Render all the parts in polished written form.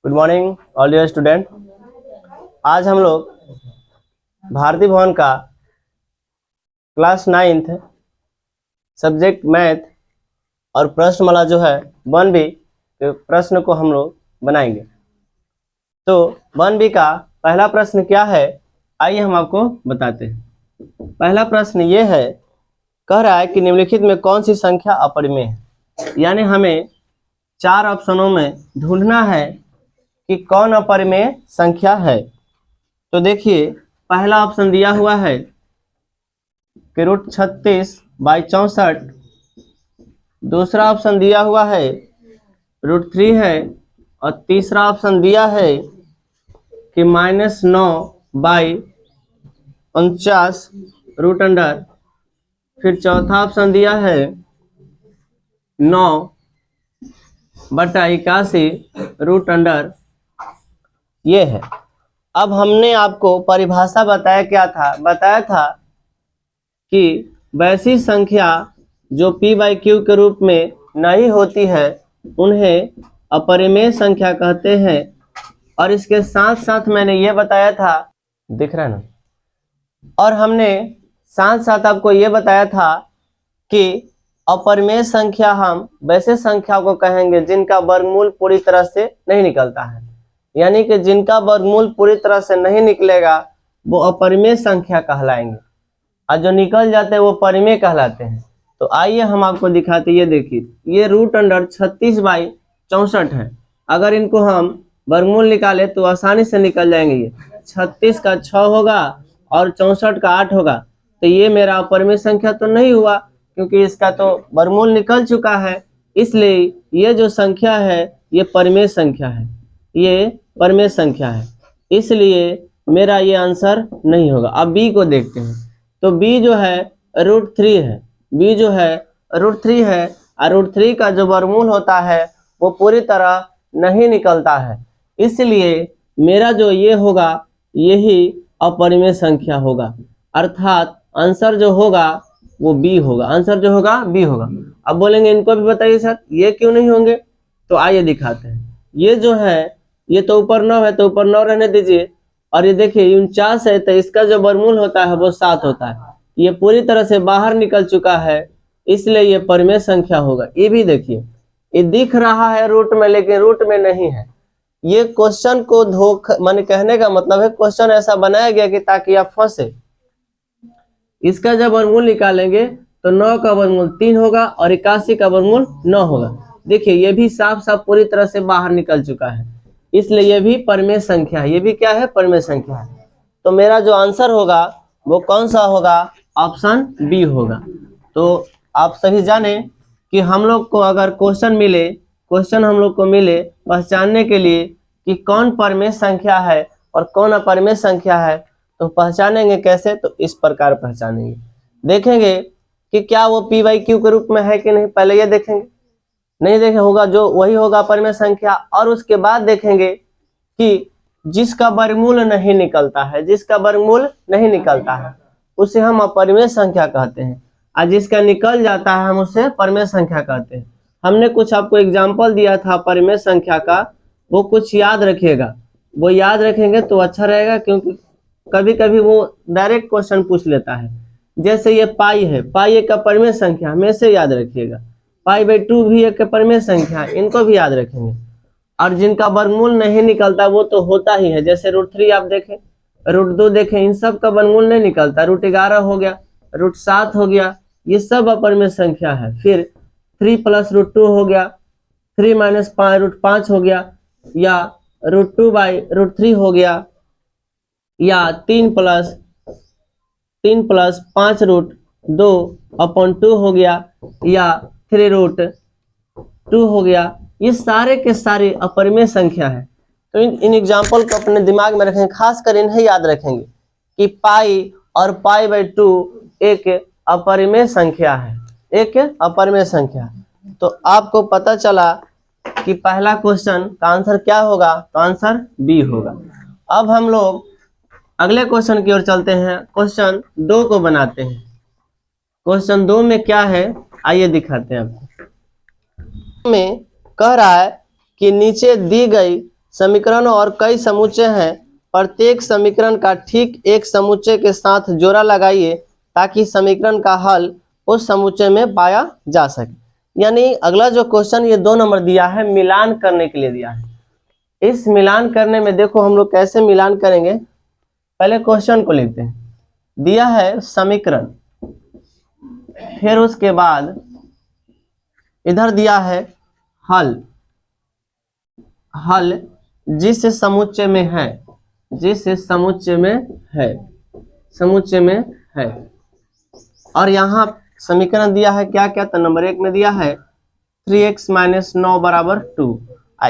Good morning all dear student. आज हम लोग भारती भवन का क्लास 9th सब्जेक्ट मैथ और प्रश्नमाला जो है 1B के प्रश्न को हम लोग बनाएंगे। तो 1B का पहला प्रश्न क्या है, आइए हम आपको बताते हैं। पहला प्रश्न ये है, कह रहा है कि निम्नलिखित में कौन सी संख्या अपरिमेय है। यानी हमें 4 ऑप्शनों में ढूंढना है कि कौन अपरिमेय संख्या है। तो देखिए, पहला ऑप्शन दिया हुआ है कि √36/64। दूसरा ऑप्शन दिया हुआ है √3 है, और तीसरा ऑप्शन दिया है कि -9/49 रूट अंडर। फिर चौथा ऑप्शन दिया है 9/81 रूट अंडर। ये है। अब हमने आपको परिभाषा बताया था कि वैसी संख्या जो p/q के रूप में नहीं होती है उन्हें अपरिमेय संख्या कहते हैं। और इसके साथ साथ मैंने ये बताया था, दिख रहा है ना, और हमने साथ साथ आपको ये बताया था कि अपरिमेय संख्या हम वैसे संख्या को कहेंगे जिनका वर्गमूल पूरी तरह से नहीं निकलता है। यानी कि जिनका वर्गमूल पूरी तरह से नहीं निकलेगा वो अपरिमेय संख्या कहलाएंगे, और जो निकल जाते हैं वो परिमेय कहलाते हैं। तो आइए हम आपको दिखाते हैं। ये देखिए, ये √36/64 है। अगर इनको हम वर्गमूल निकाले तो आसानी से निकल जाएंगे। ये 36 का 6 होगा और 64 का 8 होगा। तो ये मेरा अपरिमेय संख्या तो नहीं हुआ, क्योंकि इसका तो वर्गमूल निकल चुका है। इसलिए ये जो संख्या है ये परिमेय संख्या है, ये परिमेय संख्या है। इसलिए मेरा ये आंसर नहीं होगा। अब बी को देखते हैं। तो बी जो है √3 है। बी जो है √3 है, और √3 का जो वर्गमूल होता है वो पूरी तरह नहीं निकलता है। इसलिए मेरा जो ये होगा यही अपरिमेय संख्या होगा, अर्थात आंसर जो होगा वो बी होगा। आंसर जो होगा बी होगा। अब बोलेंगे इनको भी बताइए सर ये क्यों नहीं होंगे। तो आइए दिखाते हैं। ये जो है ये तो ऊपर 9 है, तो ऊपर 9 रहने दीजिए। और ये देखिए 49 है, तो इसका जो वर्गमूल होता है वो 7 होता है। ये पूरी तरह से बाहर निकल चुका है, इसलिए ये परिमेय संख्या होगा। ये भी देखिए, ये दिख रहा है रूट में, लेकिन रूट में नहीं है। ये क्वेश्चन को धोखा, माने कहने का मतलब है क्वेश्चन ऐसा बनाया गया कि ताकि आप फंसे। इसका जब वर्गमूल निकालेंगे तो 9 का वर्गमूल 3 होगा और 81 का वर्गमूल 9 होगा। देखिए ये भी साफ साफ पूरी तरह से बाहर निकल चुका है, इसलिए ये भी परिमेय संख्या है। ये भी क्या है? परिमेय संख्या है। तो मेरा जो आंसर होगा वो कौन सा होगा? ऑप्शन बी होगा। तो आप सभी जाने कि हम लोग को अगर क्वेश्चन हम लोग को मिले पहचानने के लिए कि कौन परिमेय संख्या है और कौन अपरिमेय संख्या है, तो पहचानेंगे कैसे? तो इस प्रकार पहचानेंगे। देखेंगे कि क्या वो p/q के रूप में है कि नहीं, पहले ये देखेंगे। नहीं देखे होगा जो वही होगा अपरिमेय संख्या। और उसके बाद देखेंगे कि जिसका वर्गमूल नहीं निकलता है उसे हम अपरिमेय संख्या कहते हैं, और जिसका निकल जाता है हम उसे परिमेय संख्या कहते हैं। हमने कुछ आपको एग्जाम्पल दिया था परिमेय संख्या का, वो कुछ याद रखिएगा। वो याद रखेंगे तो अच्छा रहेगा, क्योंकि कभी कभी वो डायरेक्ट क्वेश्चन पूछ लेता है। जैसे ये पाई है, पाई एक अपरिमेय संख्या, हमेशा याद रखिएगा। π/2 भी एक परिमेय संख्या है, इनको भी याद रखेंगे। और जिनका वर्गमूल नहीं निकलता वो तो होता ही है, जैसे √3 आप देखें, √2 देखें, इन सब का वर्गमूल नहीं निकलता। √11 हो गया, √7 हो गया, ये सब अपरिमेय संख्या है। फिर 3 + √2 हो गया, 3 - √5 हो गया, या √2/√3 हो गया, या 3 + 5√2/2 हो गया, या 3√2 हो गया। ये सारे के सारे अपरिमेय संख्या है। तो इन एग्जाम्पल को अपने दिमाग में रखेंगे, खासकर इन्हें याद रखेंगे कि पाई और π/2 एक अपरिमेय संख्या है, एक अपरिमेय संख्या। तो आपको पता चला कि पहला क्वेश्चन का आंसर क्या होगा, तो आंसर बी होगा। अब हम लोग अगले क्वेश्चन की ओर चलते हैं। क्वेश्चन 2 को बनाते हैं। क्वेश्चन 2 में क्या है, आइए दिखाते हैं आपको। में कह रहा है कि नीचे दी गई समीकरण और कई समुच्चय हैं, प्रत्येक समीकरण का ठीक एक समुच्चय के साथ जोड़ा लगाइए ताकि समीकरण का हल उस समुच्चय में पाया जा सके। यानी अगला जो क्वेश्चन ये 2 नंबर दिया है, मिलान करने के लिए दिया है। इस मिलान करने में देखो हम लोग कैसे मिलान करेंगे। पहले क्वेश्चन को लिखते हैं। दिया है समीकरण, फिर उसके बाद इधर दिया है हल। हल जिस समुच्चय में है, जिस समुच्चय में है, समुच्चय में है। और यहाँ समीकरण दिया है क्या क्या, तो नंबर 1 में दिया है 3x - 9 = 2।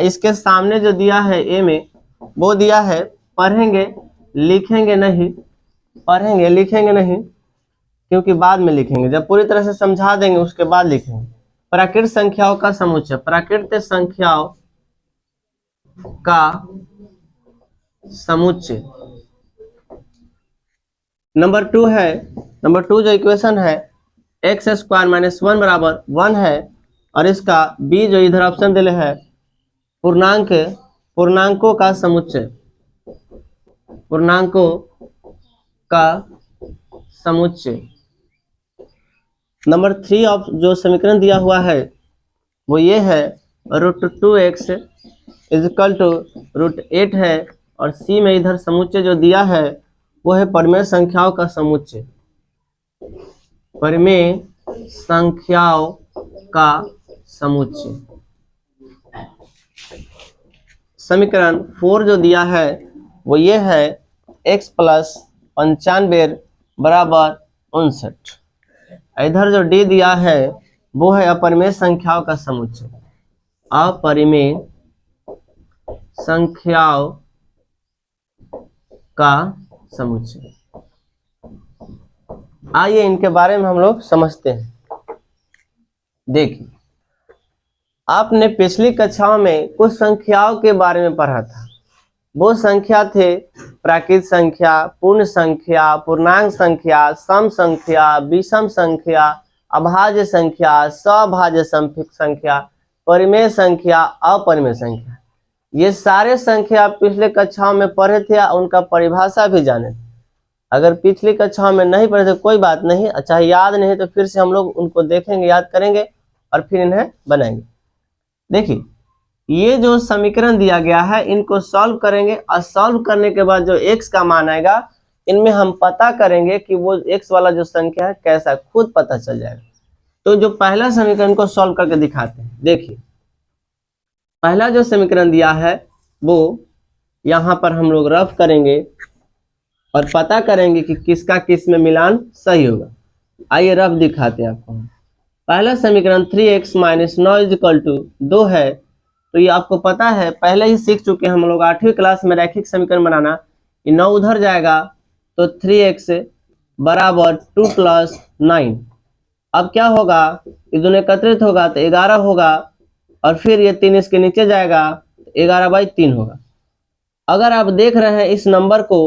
इसके सामने जो दिया है ए में, वो दिया है पढ़ेंगे लिखेंगे नहीं, पढ़ेंगे लिखेंगे नहीं क्योंकि बाद में लिखेंगे, जब पूरी तरह से समझा देंगे उसके बाद लिखेंगे। प्राकृत संख्याओं का समुच्चय, प्राकृत संख्याओं का समुच्चय। नंबर 2 है, नंबर 2 जो इक्वेशन है x² - 1 = 1 है, और इसका b जो इधर ऑप्शन दिले है पूर्णांक, पूर्णांकों का समुच्चय, पूर्णांकों का समुच्चय। नंबर 3 ऑफ जो समीकरण दिया हुआ है वो ये है √2x = √8 है, और सी में इधर समुच्चय जो दिया है वो है परिमेय संख्याओं का समुच्चय, परिमेय संख्याओं का समुच्चय। समीकरण 4 जो दिया है वो ये है x + 95 = 59। इधर जो डी दिया है वो है अपरिमेय संख्याओं का समुच्चय, अपरिमेय संख्याओं का समुच्चय। आइए इनके बारे में हम लोग समझते हैं। देखिए, आपने पिछली कक्षाओं में कुछ संख्याओं के बारे में पढ़ा था। वो संख्या थे प्राकृत संख्या, पूर्ण संख्या, पूर्णांक संख्या, सम संख्या, विषम संख्या, अभाज्य संख्या, सभाज्य संख्या, परिमेय संख्या, अपरिमेय संख्या। ये सारे संख्या पिछले कक्षाओं में पढ़े थे, उनका परिभाषा भी जाने थे। अगर पिछली कक्षाओं में नहीं पढ़े तो कोई बात नहीं, अच्छा याद नहीं तो फिर से हम लोग उनको देखेंगे, याद करेंगे और फिर इन्हें बनाएंगे। देखिए, ये जो समीकरण दिया गया है इनको सॉल्व करेंगे, और सॉल्व करने के बाद जो x का मान आएगा इनमें हम पता करेंगे कि वो x वाला जो संख्या है कैसा, खुद पता चल जाएगा। तो जो पहला समीकरण को सॉल्व करके दिखाते हैं। देखिए, पहला जो समीकरण दिया है वो यहाँ पर हम लोग रफ करेंगे और पता करेंगे कि किसका किस में मिलान सही होगा। आइए रफ दिखाते हैं आपको। पहला समीकरण 3x - 9 = 2 है, तो ये आपको पता है, पहले ही सीख चुके हैं हम लोग 8वीं क्लास में रैखिक समीकरण बनाना। ये 9 उधर जाएगा तो 3x = 2 + 9। अब क्या होगा, ये दोनों एकत्रित होगा तो 11 होगा, और फिर ये 3 इसके नीचे जाएगा तो 11/3 होगा। अगर आप देख रहे हैं इस नंबर को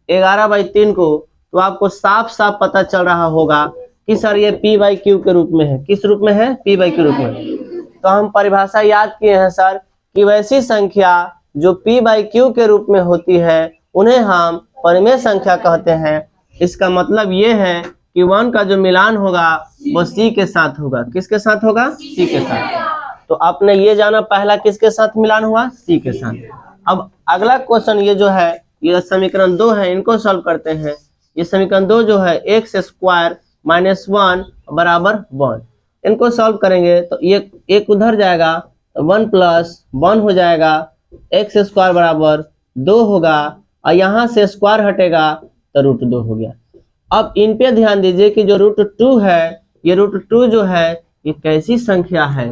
11/3 को, तो आपको साफ साफ पता चल रहा होगा कि सर ये p/q के रूप में है। किस रूप में है? p/q रूप में। तो हम परिभाषा याद किए हैं सर कि वैसी संख्या जो p/q के रूप में होती है उन्हें हम परिमेय संख्या कहते हैं। इसका मतलब ये है कि 1 का जो मिलान होगा वो c के साथ होगा। किसके साथ होगा? c के साथ। तो आपने ये जाना पहला किसके साथ मिलान हुआ? c के साथ। अब अगला क्वेश्चन ये जो है, ये समीकरण 2 है, इनको सॉल्व करते हैं। ये समीकरण 2 जो है x² - 1 = 1, इनको सॉल्व करेंगे तो ये एक उधर जाएगा तो 1 + 1 हो जाएगा, x² = 2 होगा, और यहाँ से स्क्वायर हटेगा तो √2 हो गया। अब इन पे ध्यान दीजिए कि जो √2 है, ये √2 जो है ये कैसी संख्या है।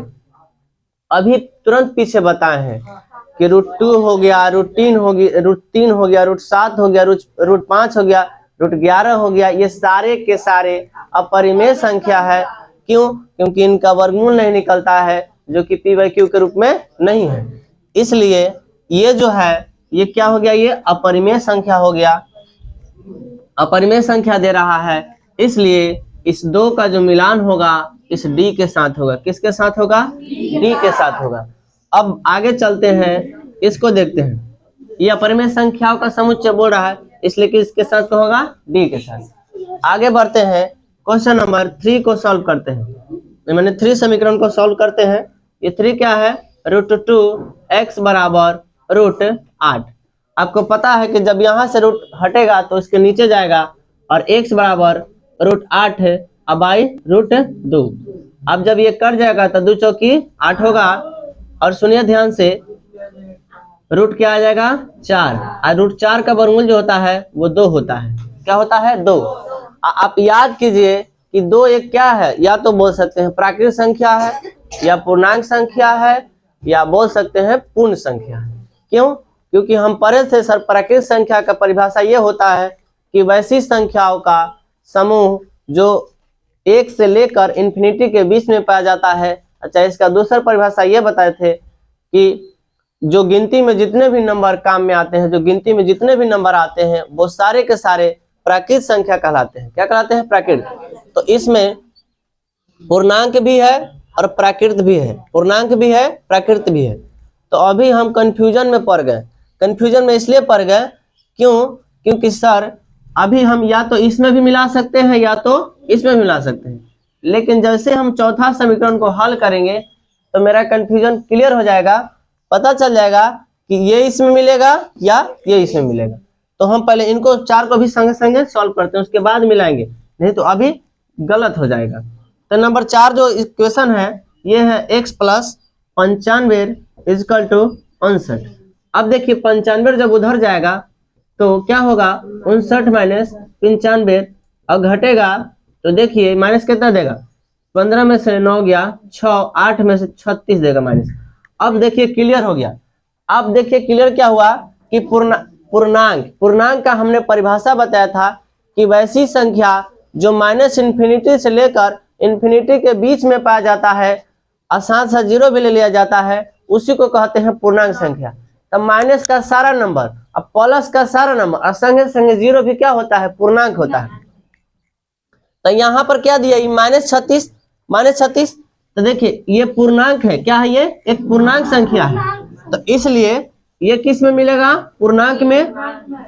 अभी तुरंत पीछे बताए हैं कि √2 हो गया, √3 हो गया, √3 हो गया, √7 हो गया, √5 हो गया, √11 हो गया। ये सारे के सारे अपरिमेय संख्या है। क्यों? क्योंकि इनका वर्गमूल नहीं निकलता है, जो कि p/q के रूप में नहीं है। इसलिए ये जो है ये क्या हो गया, ये अपरिमेय संख्या हो गया। अपरिमेय संख्या दे रहा है, इसलिए इस 2 का जो मिलान होगा इस d के साथ होगा। किसके साथ होगा? d के साथ होगा। अब आगे चलते हैं, इसको देखते हैं। ये अपरिमेय संख्याओं का समुच्चय बोल रहा है, इसलिए कि इसके साथ तो होगा डी के साथ। आगे बढ़ते हैं, क्वेश्चन नंबर 3 को सॉल्व करते हैं। मैंने 3 समीकरण को सॉल्व करते हैं। ये 3 क्या है, √2x बराबर √8। आपको पता है कि जब यहाँ से रूट हटेगा तो इसके नीचे जाएगा, और x बराबर √8 है, अब आई √2। अब जब ये कट जाएगा तो 2 चौकी 8 होगा, और सुनिए ध्यान से, रूट क्या आ जाएगा 4, और √4 का वर्गमूल जो होता है वो 2 होता है। क्या होता है 2। आप याद कीजिए कि 2 एक क्या है, या तो बोल सकते हैं प्राकृतिक संख्या है, या पूर्णांक संख्या है, या बोल सकते हैं पूर्ण संख्या है। क्यों? क्योंकि हम पढ़े थे सर, प्राकृतिक संख्या का परिभाषा ये होता है कि वैसी संख्याओं का समूह जो 1 से लेकर इन्फिनिटी के बीच में पाया जाता है। अच्छा, इसका दूसरा परिभाषा ये बताए थे कि जो गिनती में जितने भी नंबर काम में आते हैं, जो गिनती में जितने भी नंबर आते हैं वो सारे के सारे प्राकृतिक संख्या कहलाते हैं। क्या कहलाते हैं? प्राकृतिक। तो इसमें पूर्णांक भी है और प्राकृत भी है, पूर्णांक भी है प्राकृत भी है। तो अभी हम कंफ्यूजन में पड़ गए। कंफ्यूजन में इसलिए पड़ गए क्यों? क्योंकि सर अभी हम या तो इसमें भी मिला सकते हैं या तो इसमें भी मिला सकते हैं, लेकिन जैसे हम चौथा समीकरण को हल करेंगे तो मेरा कंफ्यूजन क्लियर हो जाएगा। पता चल जाएगा कि ये इसमें मिलेगा या ये इसमें मिलेगा। तो हम पहले इनको 4 को भी संगे संगे सॉल्व करते हैं, उसके बाद मिलाएंगे, नहीं तो अभी गलत हो जाएगा। तो नंबर 4 जो इक्वेशन है ये है x + 95 = 59। अब देखिए 95 जब उधर जाएगा तो क्या होगा, 59 - 95, और घटेगा तो देखिए माइनस कितना देगा, 15 में से 9 गया 6, 8 में से 36 देगा माइनस। अब देखिए क्लियर हो गया। अब देखिए क्लियर क्या हुआ कि पूर्णांक का हमने परिभाषा बताया था कि वैसी संख्या जो -इन्फिनिटी से लेकर इन्फिनिटी के बीच में पाया जाता है और साथ साथ 0 भी ले लिया जाता है, उसी को कहते हैं पूर्णांक संख्या। तब माइनस का सारा नंबर अब प्लस का सारा नंबर और संगे संगे 0 भी क्या होता है, पूर्णांक होता है। तो यहाँ पर क्या दिया, -36। तो देखिए ये पूर्णांक है, क्या है, ये एक पूर्णांक संख्या है। तो इसलिए ये किस में मिलेगा, पूर्णांक में,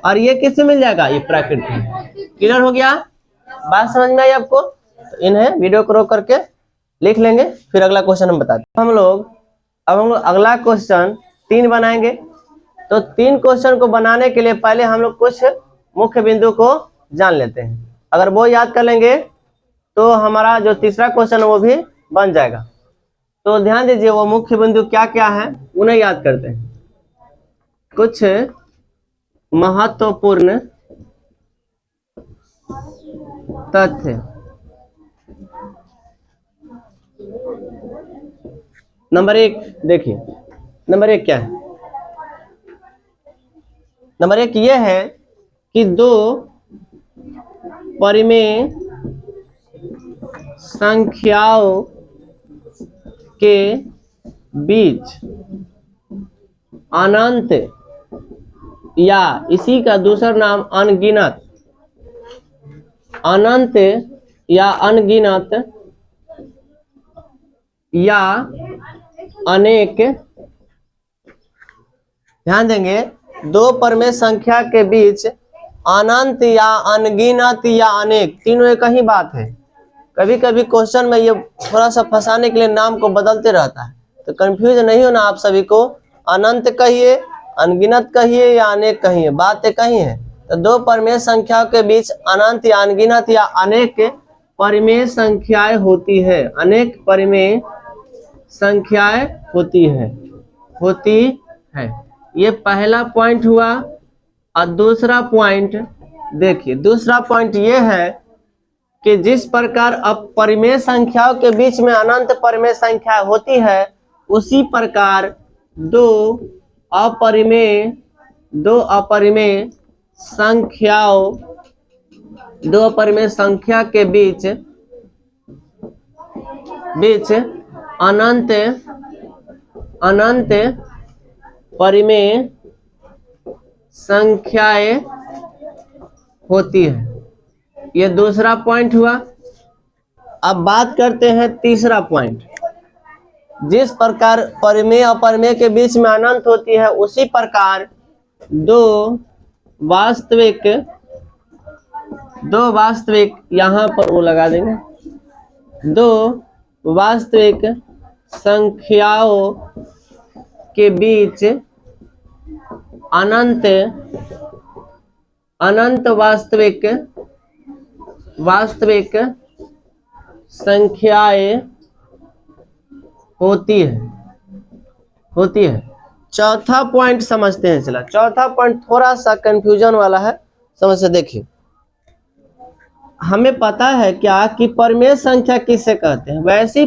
और ये किस में मिल जाएगा, ये प्राकृतिक में। क्लियर हो गया? बात समझ में आई आपको? तो इन्हें वीडियो को रोक करके लिख लेंगे, फिर अगला क्वेश्चन हम बताते हैं। हम लोग अगला क्वेश्चन 3 बनाएंगे। तो 3 क्वेश्चन को बनाने के लिए पहले हम लोग कुछ मुख्य बिंदु को जान लेते हैं। अगर वो याद कर लेंगे तो हमारा जो तीसरा क्वेश्चन है वो भी बन जाएगा। तो ध्यान दीजिए वो मुख्य बिंदु क्या क्या है उन्हें याद करते हैं। कुछ महत्वपूर्ण तथ्य। नंबर 1 देखिए, नंबर 1 क्या है, नंबर 1 ये है कि 2 परिमेय संख्याओं के बीच अनंत या इसी का दूसरा नाम अनगिनत, अनंत या अनगिनत या अनेक, ध्यान देंगे, 2 परिमेय संख्या के बीच अनंत या अनगिनत या अनेक, तीनों एक ही बात है। कभी कभी क्वेश्चन में ये थोड़ा सा फंसाने के लिए नाम को बदलते रहता है, तो कंफ्यूज नहीं होना आप सभी को। अनंत कहिए, अनगिनत कहिए या अनेक कहिए, बात एक ही है। तो 2 परिमेय संख्याओं के बीच अनंत या अनगिनत या अनेक परिमेय संख्याएं होती है, अनेक परिमेय संख्याएं होती है। ये पहला पॉइंट हुआ। और दूसरा पॉइंट देखिए, दूसरा पॉइंट ये है कि जिस प्रकार अपरिमेय संख्याओं के बीच में अनंत परिमेय संख्या होती है, उसी प्रकार 2 अपरिमेय संख्या के बीच अनंत परिमेय संख्याएं होती है। ये दूसरा पॉइंट हुआ। अब बात करते हैं तीसरा पॉइंट। जिस प्रकार परिमेय और अपरिमेय के बीच में अनंत होती है, उसी प्रकार दो वास्तविक यहाँ पर वो लगा देंगे, दो वास्तविक संख्याओं के बीच अनंत वास्तविक संख्याएं होती है। चौथा पॉइंट समझते हैं। चला, चौथा पॉइंट थोड़ा सा कंफ्यूजन वाला है, समझ से देखिए। हमें पता है क्या कि परिमेय संख्या किसे कहते हैं? वैसी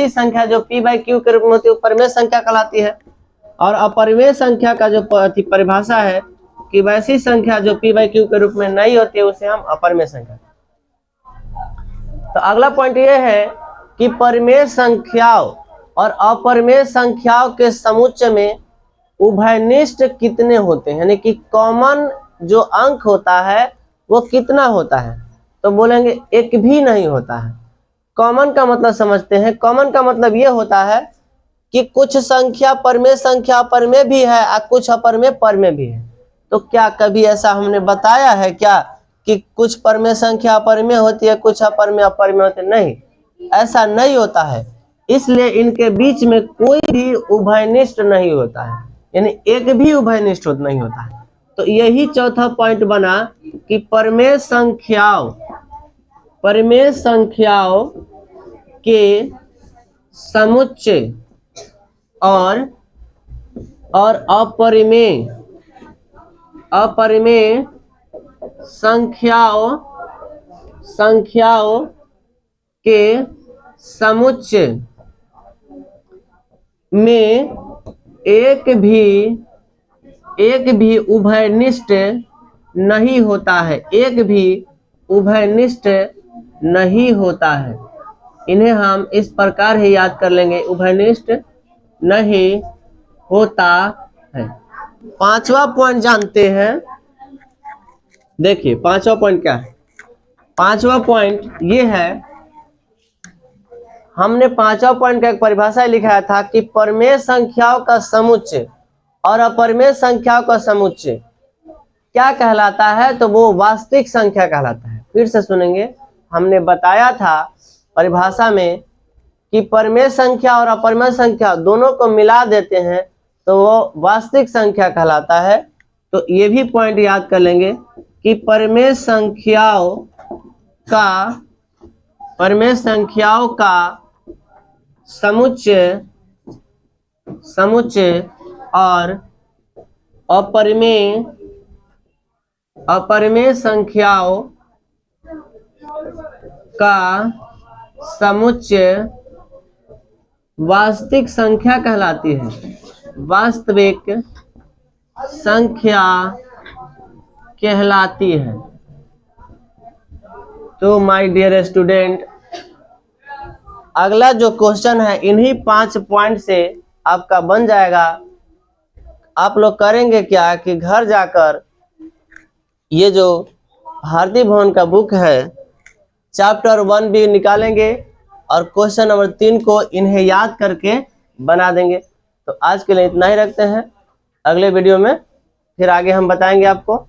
संख्या जो p/q के रूप में होती है वो परिमेय संख्या कहलाती है। और अपरिमेय संख्या का जो परिभाषा है कि वैसी संख्या जो p/q के रूप में नहीं होती है उसे हम अपरिमेय संख्या। तो अगला पॉइंट ये है कि परिमेय संख्याओं और अपरिमेय संख्याओं के समुच्चय में उभयनिष्ठ कितने होते हैं, यानी कि कॉमन जो अंक होता है वो कितना होता है? तो बोलेंगे एक भी नहीं होता है। कॉमन का मतलब समझते हैं। कॉमन का मतलब ये होता है कि कुछ संख्या परिमेय संख्या अपरिमेय भी है और कुछ अपरिमेय परिमेय भी है। तो क्या कभी ऐसा हमने बताया है क्या कि कुछ परिमेय संख्या अपरिमेय होती है, कुछ अपरिमेय अपरिमेय होती है? नहीं, ऐसा नहीं होता है। इसलिए इनके बीच में कोई भी उभयनिष्ठ नहीं होता है, यानी एक भी उभयनिष्ठ नहीं होता है। तो यही चौथा पॉइंट बना कि परिमेय संख्याओं के समुच्चय और अपरिमेय संख्याओं के समुच्चय में एक भी उभयनिष्ठ नहीं होता है। एक भी उभयनिष्ठ नहीं होता है। इन्हें हम इस प्रकार ही याद कर लेंगे, उभयनिष्ठ नहीं होता है। पांचवा पॉइंट जानते हैं। देखिए पांचवा पॉइंट क्या है? पांचवा पॉइंट ये है, हमने पांचवा पॉइंट का एक परिभाषा लिखा था कि परिमेय संख्याओं का समुच्चय और अपरिमेय संख्याओं का समुच्चय क्या कहलाता है? तो वो वास्तविक संख्या कहलाता है। फिर से सुनेंगे, हमने बताया था परिभाषा में कि परिमेय संख्या और अपरिमेय संख्या दोनों को मिला देते हैं तो वो वास्तविक संख्या कहलाता है। तो ये भी पॉइंट याद कर लेंगे कि परिमेय संख्याओं का समुच्चय और अपरिमेय संख्याओं का समुच्चय वास्तविक संख्या कहलाती है। वास्तविक संख्या कहलाती है। तो माय डियर स्टूडेंट, अगला जो क्वेश्चन है इन्हीं 5 पॉइंट से आपका बन जाएगा। आप लोग करेंगे क्या कि घर जाकर ये जो भारती भवन का बुक है चैप्टर 1 भी निकालेंगे और क्वेश्चन नंबर 3 को इन्हें याद करके बना देंगे। तो आज के लिए इतना ही रखते हैं। अगले वीडियो में फिर आगे हम बताएंगे आपको।